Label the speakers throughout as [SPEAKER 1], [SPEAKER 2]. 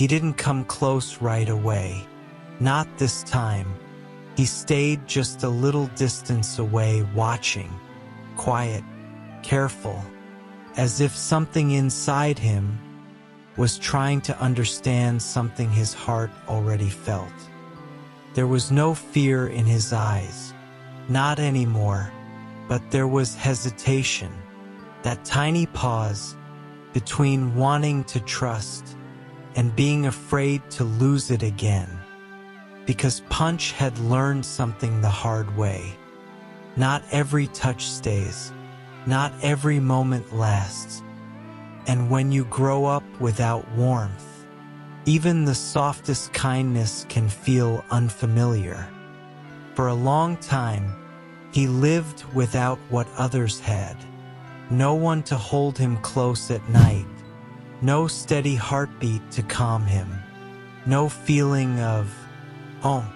[SPEAKER 1] He didn't come close right away. Not this time. He stayed just a little distance away, watching, quiet, careful, as if something inside him was trying to understand something his heart already felt. There was no fear in his eyes, not anymore, but there was hesitation, that tiny pause between wanting to trust and being afraid to lose it again. Because Punch had learned something the hard way. Not every touch stays, not every moment lasts. And when you grow up without warmth, even the softest kindness can feel unfamiliar. For a long time, he lived without what others had. No one to hold him close at night, no steady heartbeat to calm him, no feeling of home,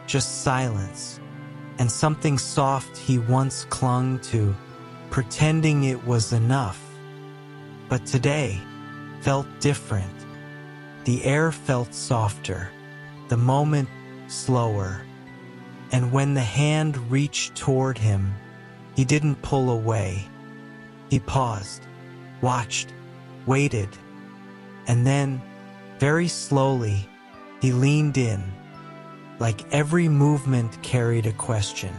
[SPEAKER 1] just silence, and something soft he once clung to, pretending it was enough. But today felt different. The air felt softer, the moment slower, and when the hand reached toward him, he didn't pull away. He paused, watched, waited, and then, very slowly, he leaned in, like every movement carried a question.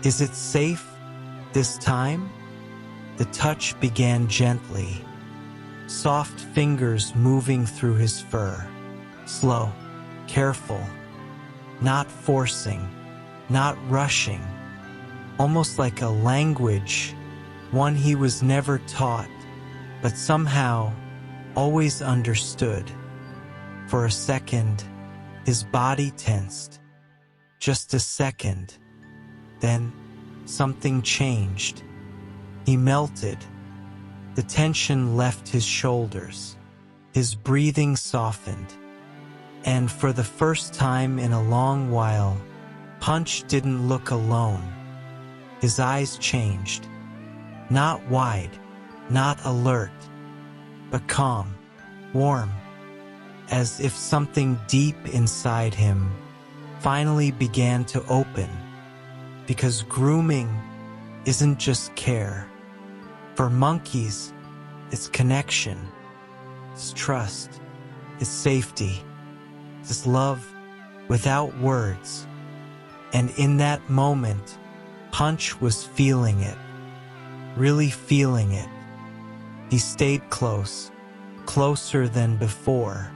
[SPEAKER 1] Is it safe this time? The touch began gently, soft fingers moving through his fur, slow, careful, not forcing, not rushing, almost like a language, one he was never taught, but somehow always understood. For a second, his body tensed. Just a second. Then something changed. He melted. The tension left his shoulders. His breathing softened. And for the first time in a long while, Punch didn't look alone. His eyes changed. Not wide, not alert, but calm, warm, as if something deep inside him finally began to open. Because grooming isn't just care. For monkeys, it's connection, it's trust, it's safety, it's love without words. And in that moment, Punch was feeling it, really feeling it. He stayed close, closer than before,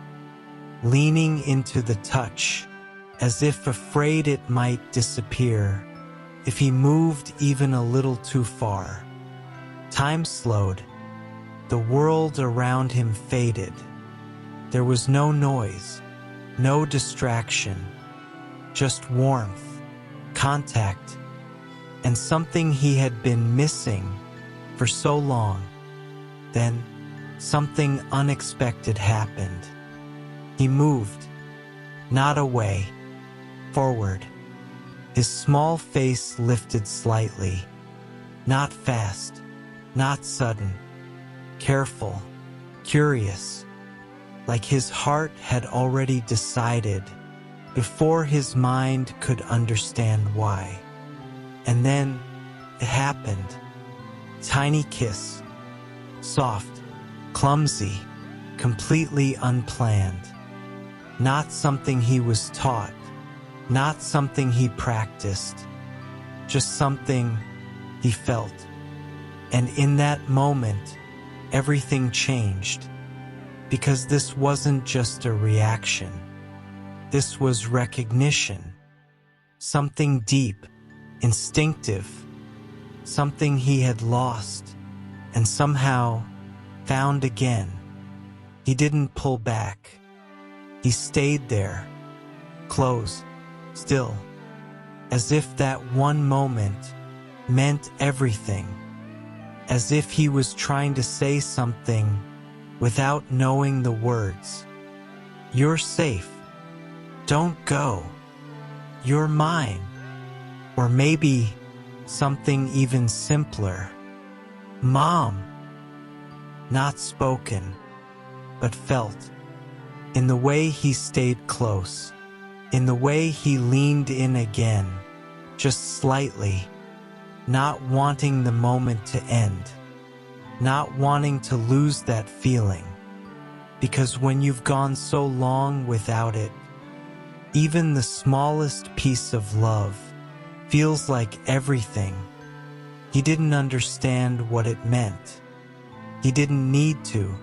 [SPEAKER 1] leaning into the touch, as if afraid it might disappear if he moved even a little too far. Time slowed. The world around him faded. There was no noise, no distraction, just warmth, contact, and something he had been missing for so long. Then something unexpected happened. He moved, not away, forward. His small face lifted slightly, not fast, not sudden, careful, curious, like his heart had already decided before his mind could understand why. And then it happened. Tiny kiss, soft, clumsy, completely unplanned. Not something he was taught, not something he practiced, just something he felt. And in that moment, everything changed, because this wasn't just a reaction. This was recognition, something deep, instinctive, something he had lost and somehow found again. He didn't pull back. He stayed there, close, still, as if that one moment meant everything, as if he was trying to say something without knowing the words. You're safe. Don't go. You're mine. Or maybe something even simpler. Mom. Not spoken, but felt. in the way he stayed close, in the way he leaned in again, just slightly, not wanting the moment to end, not wanting to lose that feeling. Because when you've gone so long without it, even the smallest piece of love feels like everything. He didn't understand what it meant. He didn't need to,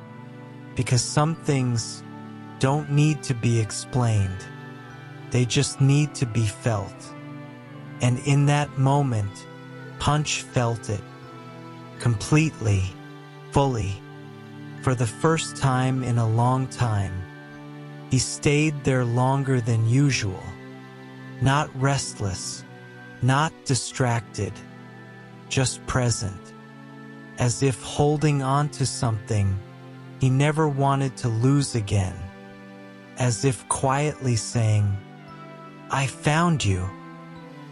[SPEAKER 1] because some things don't need to be explained. They just need to be felt. And in that moment, Punch felt it. Completely, fully. For the first time in a long time, he stayed there longer than usual. Not restless, not distracted, just present. As if holding on to something he never wanted to lose again. As if quietly saying, "I found you."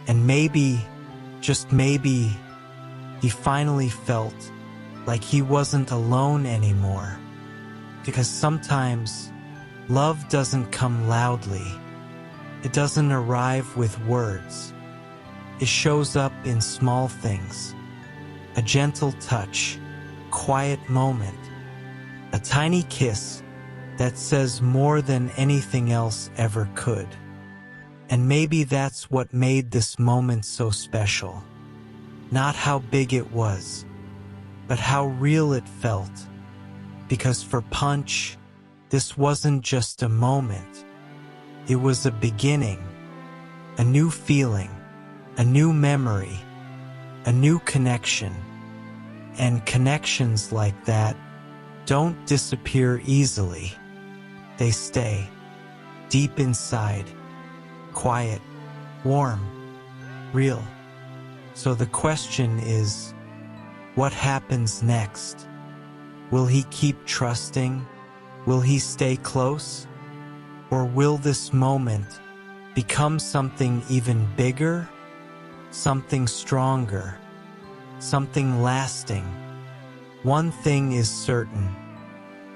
[SPEAKER 1] And maybe, just maybe, he finally felt like he wasn't alone anymore. Because sometimes love doesn't come loudly. It doesn't arrive with words. It shows up in small things. A gentle touch, quiet moment, a tiny kiss that says more than anything else ever could. And maybe that's what made this moment so special. Not how big it was, but how real it felt. Because for Punch, this wasn't just a moment. It was a beginning, a new feeling, a new memory, a new connection. And connections like that don't disappear easily. They stay deep inside, quiet, warm, real. So the question is, what happens next? Will he keep trusting? Will he stay close? Or will this moment become something even bigger? Something stronger? Something lasting? One thing is certain.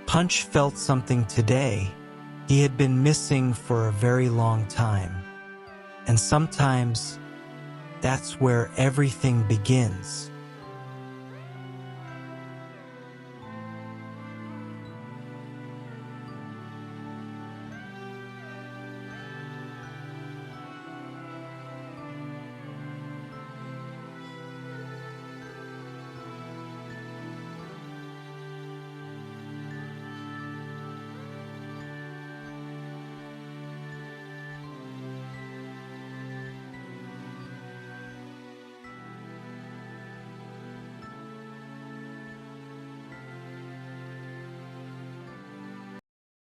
[SPEAKER 1] Punch felt something today he had been missing for a very long time. And sometimes that's where everything begins.